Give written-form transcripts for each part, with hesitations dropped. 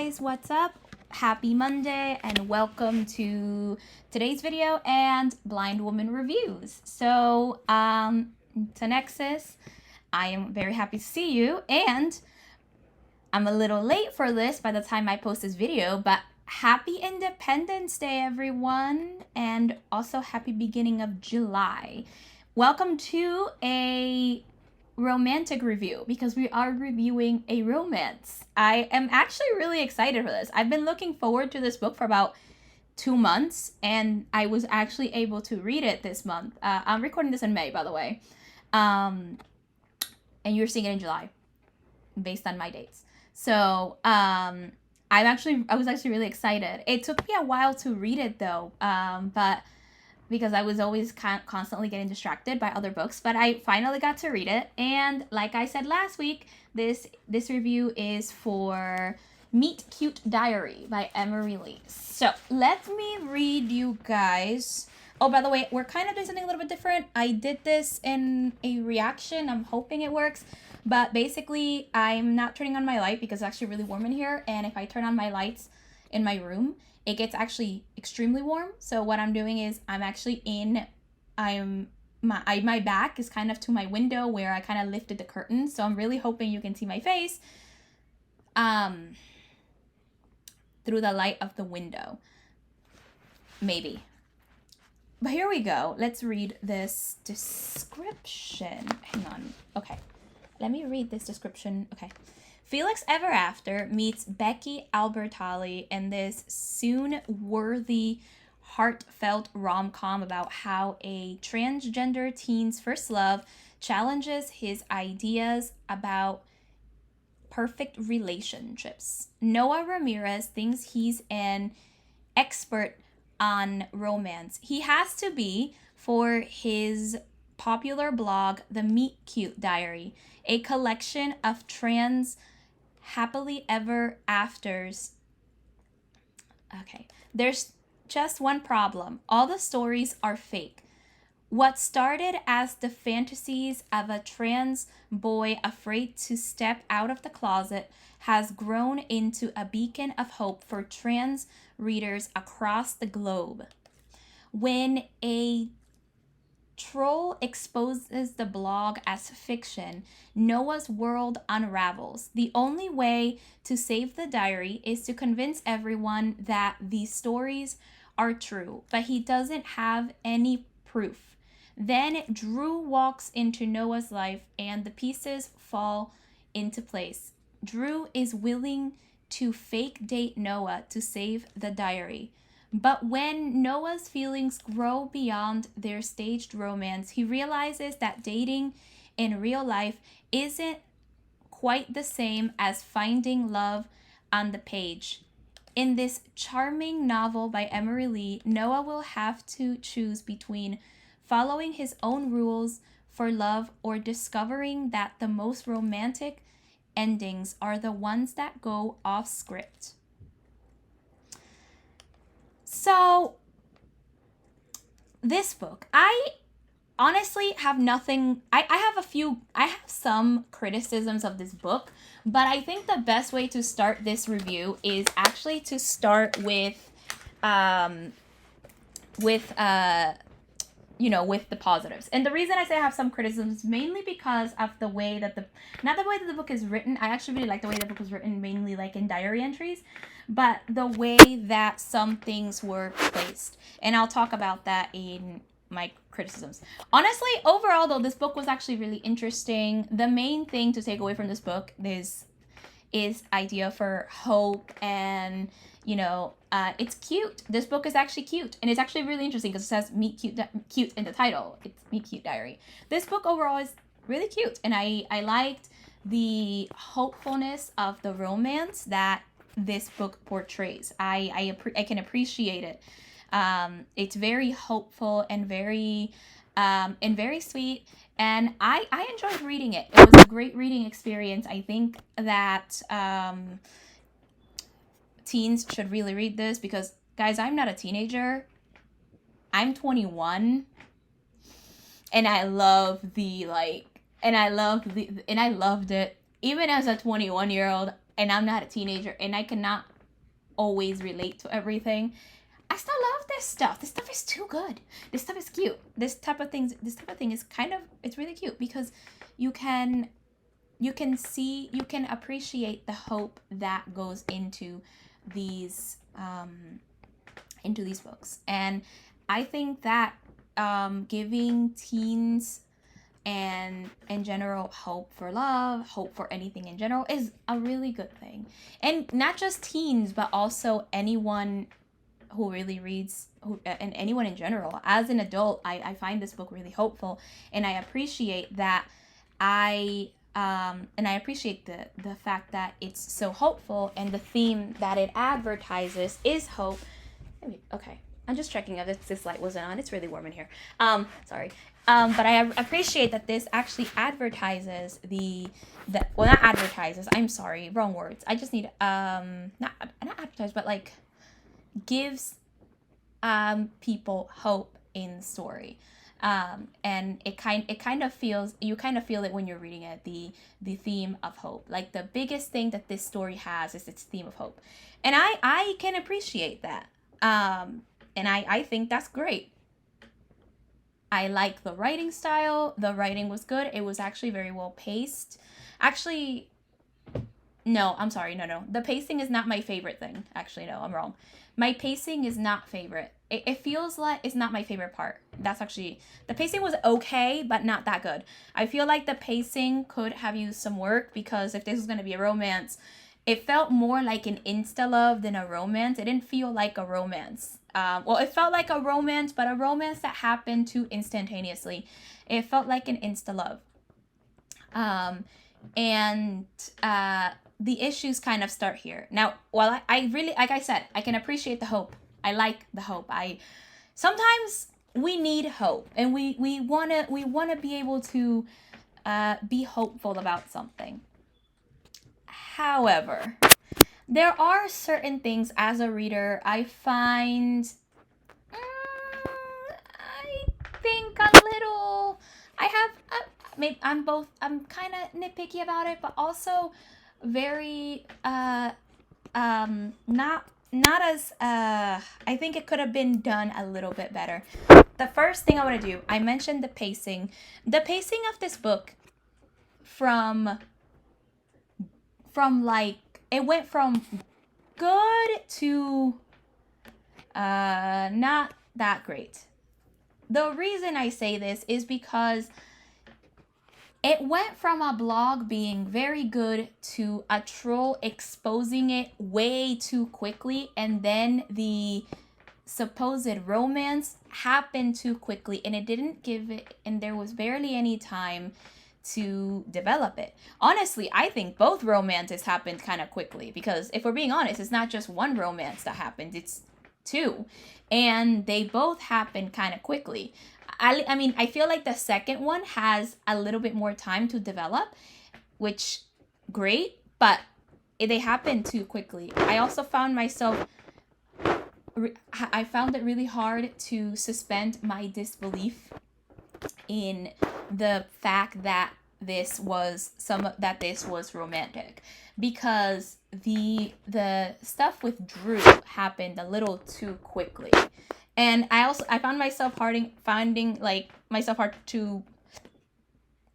guys, what's up? Happy Monday and welcome to today's video and Blind Woman Reviews. So, it's Anexis. I am very happy to see you, and I'm a little late for this by the time I post this video, but happy Independence Day, everyone, and also happy beginning of July. Welcome to a romantic review because we are reviewing a romance. I am actually really excited for this. I've been looking forward to this book for about 2 months, and I was actually able to read it this month. I'm recording this in May, by the way, and you're seeing it in July based on my dates. So I was actually really excited. It took me a while to read it though, but because I was always constantly getting distracted by other books, but I finally got to read it. And like I said last week, this review is for Meet Cute Diary by Emery. So let me read you guys. Oh, by the way, we're kind of doing something a little bit different. I did this in a reaction. I'm hoping it works. But basically, I'm not turning on my light because it's actually really warm in here. And if I turn on my lights in my room, it gets actually extremely warm. So what I'm doing is my back is kind of to my window where I kind of lifted the curtain. So I'm really hoping you can see my face through the light of the window. Maybe. But here we go. Let's read this description. Hang on. Okay. Let me read this description. Okay. Felix Ever After meets Becky Albertalli in this soon-worthy, heartfelt rom-com about how a transgender teen's first love challenges his ideas about perfect relationships. Noah Ramirez thinks he's an expert on romance. He has to be for his popular blog, The Meet Cute Diary, a collection of trans happily ever afters. Okay, there's just one problem. All the stories are fake. What started as the fantasies of a trans boy afraid to step out of the closet has grown into a beacon of hope for trans readers across the globe. When a troll exposes the blog as fiction, Noah's world unravels. The only way to save the diary is to convince everyone that these stories are true, but he doesn't have any proof. Then Drew walks into Noah's life and the pieces fall into place. Drew is willing to fake date Noah to save the diary. But when Noah's feelings grow beyond their staged romance, he realizes that dating in real life isn't quite the same as finding love on the page. In this charming novel by Emery, Noah will have to choose between following his own rules for love or discovering that the most romantic endings are the ones that go off script. So, this book, I honestly have nothing, I have some criticisms of this book, but I think the best way to start this review is actually to start with the positives. And the reason I say I have some criticisms is mainly because of the way that not the way that the book is written. I actually really like the way the book was written, mainly like in diary entries, but the way that some things were placed. And I'll talk about that in my criticisms. Honestly, overall though, this book was actually really interesting. The main thing to take away from this book is idea for hope, and it's cute. This book is actually cute, and it's actually really interesting because it says Meet Cute in the title. It's Meet Cute Diary. This book overall is really cute, and I liked the hopefulness of the romance that this book portrays. I can appreciate it. It's very hopeful and very sweet, and I enjoyed reading it. It was a great reading experience. I think that teens should really read this because, guys, I'm not a teenager. I'm 21, and I loved it. Even as a 21-year-old, and I'm not a teenager and I cannot always relate to everything, I still love this stuff. This stuff is too good. This stuff is cute. This type of thing is kind of, it's really cute because you can appreciate the hope that goes into these books. And I think that giving teens and in general hope for love, hope for anything in general is a really good thing. And not just teens, but also anyone who really reads, and anyone in general. As an adult, I find this book really hopeful, and I appreciate that. I appreciate the fact that it's so hopeful, and the theme that it advertises is hope. Okay, I'm just checking if this light wasn't on. It's really warm in here. Sorry. But I appreciate that this actually advertises not advertises. I'm sorry, wrong words. I just need not advertise, but like gives people hope in the story. And it kind of feels, you kind of feel it when you're reading it, the theme of hope. Like the biggest thing that this story has is its theme of hope, and I can appreciate that. And I think that's great. I like the writing style. The writing was good. It was actually very well paced. Actually, no, I'm sorry. No. The pacing is not my favorite thing. Actually, no, I'm wrong. My pacing is not favorite. It feels like it's not my favorite part. That's actually, the pacing was okay, but not that good. I feel like the pacing could have used some work, because if this was going to be a romance, it felt more like an insta-love than a romance. It didn't feel like a romance. It felt like a romance, but a romance that happened too instantaneously. It felt like an insta-love. The issues kind of start here. Now, while I really, like I said, I can appreciate the hope. I like the hope. Sometimes we need hope, and we wanna be able to be hopeful about something. However, there are certain things as a reader I find, I think a little, maybe I'm kind of nitpicky about it, but also very, not as, I think it could have been done a little bit better. The first thing I want to do, I mentioned the pacing. The pacing of this book it went from good to not that great. The reason I say this is because it went from a blog being very good to a troll exposing it way too quickly, and then the supposed romance happened too quickly, and it didn't give it, and there was barely any time to develop it. Honestly, I think both romances happened kind of quickly, because if we're being honest, it's not just one romance that happened, it's two, and they both happened kind of quickly. I mean, I feel like the second one has a little bit more time to develop, which great, but they happened too quickly. I also found I found it really hard to suspend my disbelief in the fact that this was romantic, because the stuff with Drew happened a little too quickly, and I found myself finding myself hard to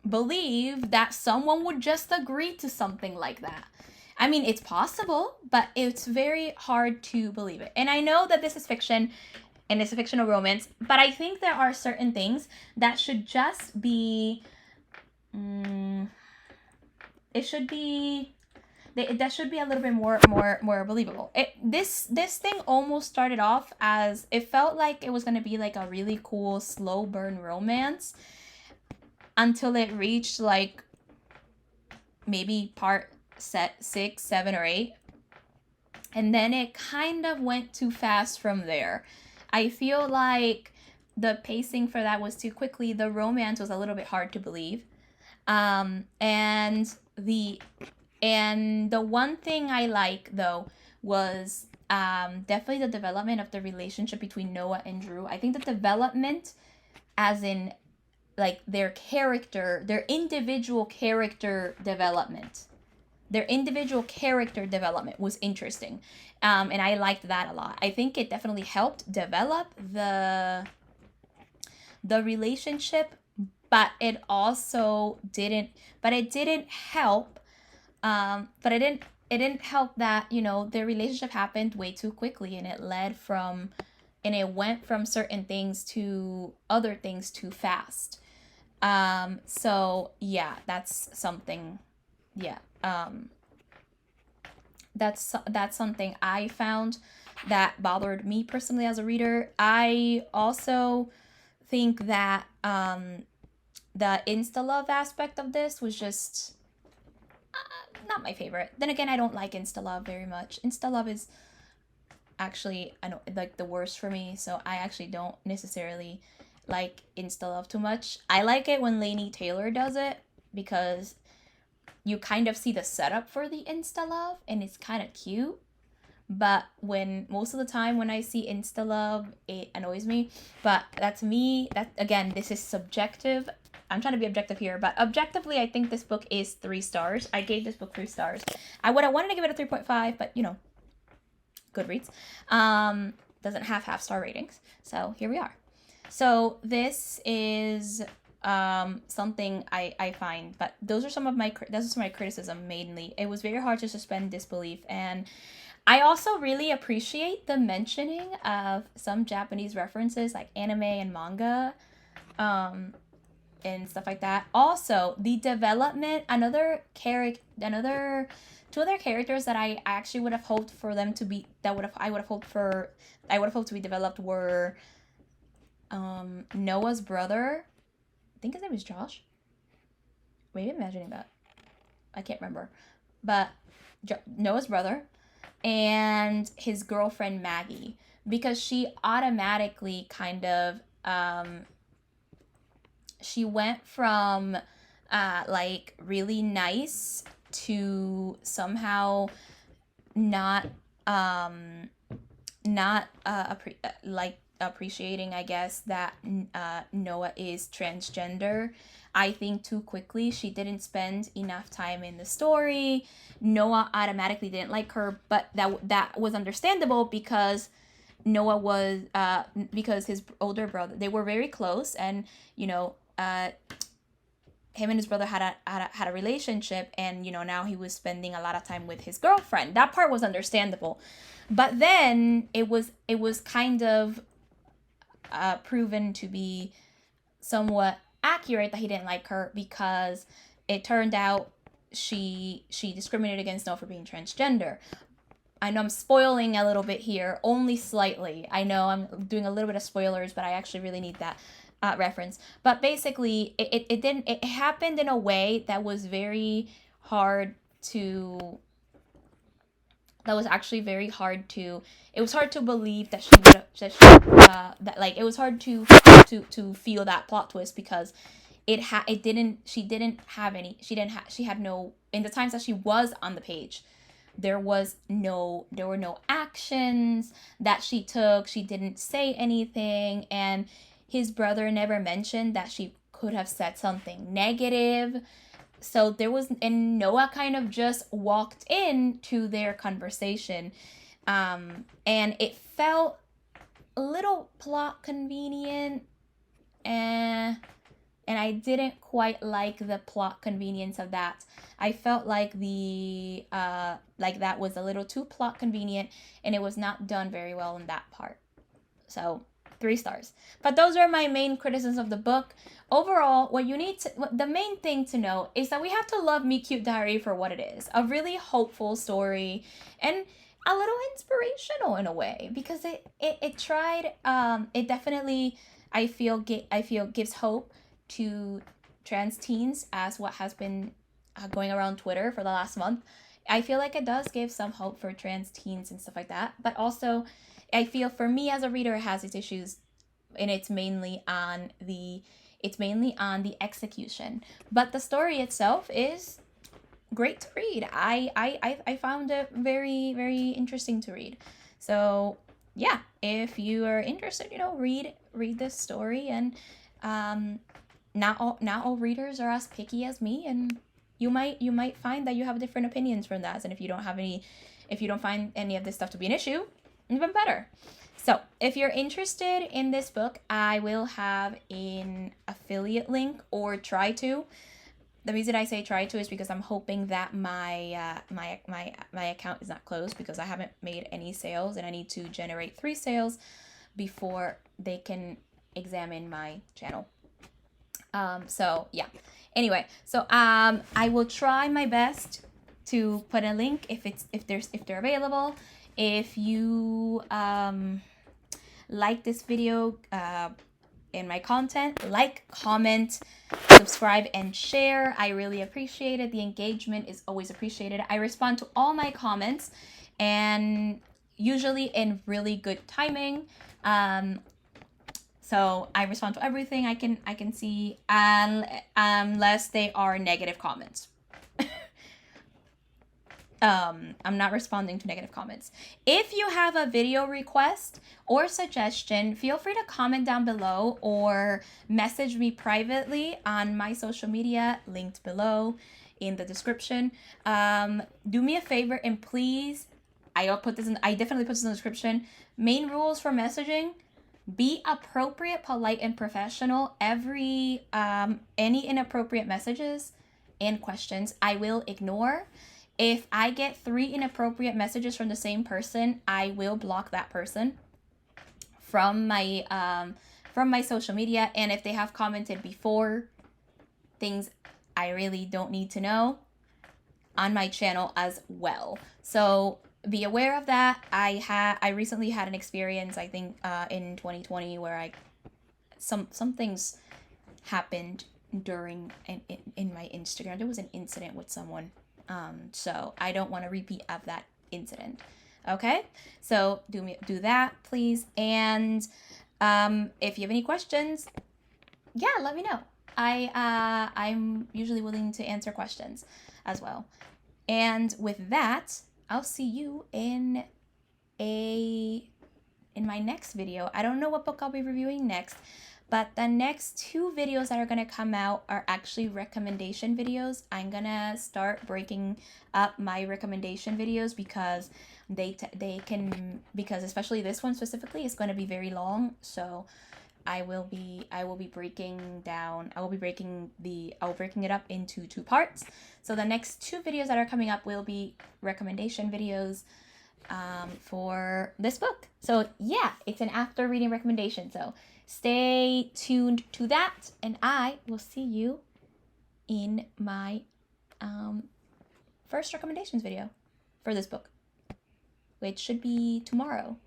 believe that someone would just agree to something like that. I mean, it's possible, but it's very hard to believe it. And I know that this is fiction, and it's a fictional romance, but I think there are certain things that should just be, that should be a little bit more believable. This thing almost started off as, it felt like it was going to be like a really cool slow burn romance, until it reached like maybe part 6, 7, or 8. And then it kind of went too fast from there. I feel like the pacing for that was too quickly. The romance was a little bit hard to believe. And the one thing I like, though, was definitely the development of the relationship between Noah and Drew. I think the development, as in like their individual character development, their individual character development was interesting, and I liked that a lot. I think it definitely helped develop the relationship, but it also didn't. But it didn't help. But it didn't help that, you know, their relationship happened way too quickly, and it went from certain things to other things too fast. So yeah, that's something. Yeah. That's something I found that bothered me personally as a reader. I also think that the insta love aspect of this was just not my favorite. Then again, I don't like insta love very much. Insta love is actually, I don't like, the worst for me, so I actually don't necessarily like insta love too much. I like it when Laini Taylor does it, because you kind of see the setup for the insta love and it's kind of cute. But when most of the time when I see insta love, it annoys me. But that's me. That, again, this is subjective. I'm trying to be objective here, but objectively, I think this book is 3 stars. I gave this book 3 stars. I wanted to give it a 3.5, but you know, Goodreads doesn't have half-star ratings, so here we are. So this is something I find, but those are some of my criticism mainly. It was very hard to suspend disbelief, and I also really appreciate the mentioning of some Japanese references like anime and manga, and stuff like that. Also, the development, two other characters that I actually would have hoped for them to be, I would have hoped to be developed were Noah's brother. I think his name is Josh. Maybe I'm imagining that. I can't remember. But Noah's brother and his girlfriend Maggie, because she automatically kind of she went from like really nice to somehow not appreciating, I guess, that Noah is transgender. I think too quickly. She didn't spend enough time in the story. Noah automatically didn't like her, but that was understandable because Noah was because his older brother, they were very close, and you know, him and his brother had a relationship, and you know, now he was spending a lot of time with his girlfriend. That part was understandable, but then it was kind of proven to be somewhat accurate that he didn't like her, because it turned out she discriminated against Noah for being transgender. I know I'm spoiling a little bit here, only slightly. I know I'm doing a little bit of spoilers, but I actually really need that reference. But basically, it happened in a way that was very hard to. That was actually very hard to. It was hard to believe that she would that like it was hard to feel that plot twist, because she had no, in the times that she was on the page, there were no actions that she took. She didn't say anything, and his brother never mentioned that she could have said something negative. So there was, and Noah kind of just walked into their conversation, and it felt a little plot convenient, and I didn't quite like the plot convenience of that. I felt like that was a little too plot convenient, and it was not done very well in that part. So 3 stars. But those are my main criticisms of the book. Overall, the main thing to know is that we have to love Meet Cute Diary for what it is. A really hopeful story, and a little inspirational in a way, because it tried, it definitely, I feel gives hope to trans teens, as what has been going around Twitter for the last month. I feel like it does give some hope for trans teens and stuff like that. But also, I feel for me as a reader, it has its issues, and it's mainly on the execution. But the story itself is great to read. I found it very, very interesting to read. So yeah, if you are interested, you know, read this story, and not all readers are as picky as me, and you might find that you have different opinions from that. And if you don't find any of this stuff to be an issue, even better. So if you're interested in this book, I will have an affiliate link, or try to. The reason I say try to is because I'm hoping that my account is not closed, because I haven't made any sales and I need to generate 3 sales before they can examine my channel. So yeah. Anyway, so I will try my best to put a link if they're available. If you like this video and my content, like, comment, subscribe, and share. I really appreciate it. The engagement is always appreciated. I respond to all my comments, and usually in really good timing. So I respond to everything I can see, unless they are negative comments. I'm not responding to negative comments. If you have a video request or suggestion, feel free to comment down below or message me privately on my social media, linked below in the description. Do me a favor and please, I definitely put this in the description. Main rules for messaging: be appropriate, polite, and professional. Any inappropriate messages and questions I will ignore. If I get 3 inappropriate messages from the same person, I will block that person from my social media. And if they have commented before things I really don't need to know, on my channel as well. So be aware of that. I recently had an experience, I think in 2020, where some things happened during in my Instagram. There was an incident with someone. So I don't want a repeat of that incident. Okay, so do that, please. And if you have any questions, yeah, let me know. I'm usually willing to answer questions as well. And with that, I'll see you in my next video. I don't know what book I'll be reviewing next, but the next 2 videos that are going to come out are actually recommendation videos. I'm going to start breaking up my recommendation videos, because because especially this one specifically is going to be very long. So I will be breaking it up into 2 parts. So the next 2 videos that are coming up will be recommendation videos for this book. So yeah, it's an after reading recommendation. So stay tuned to that, and I will see you in my first recommendations video for this book, which should be tomorrow.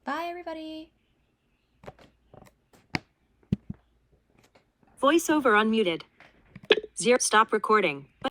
Bye, everybody. Voiceover unmuted. 0. Stop recording.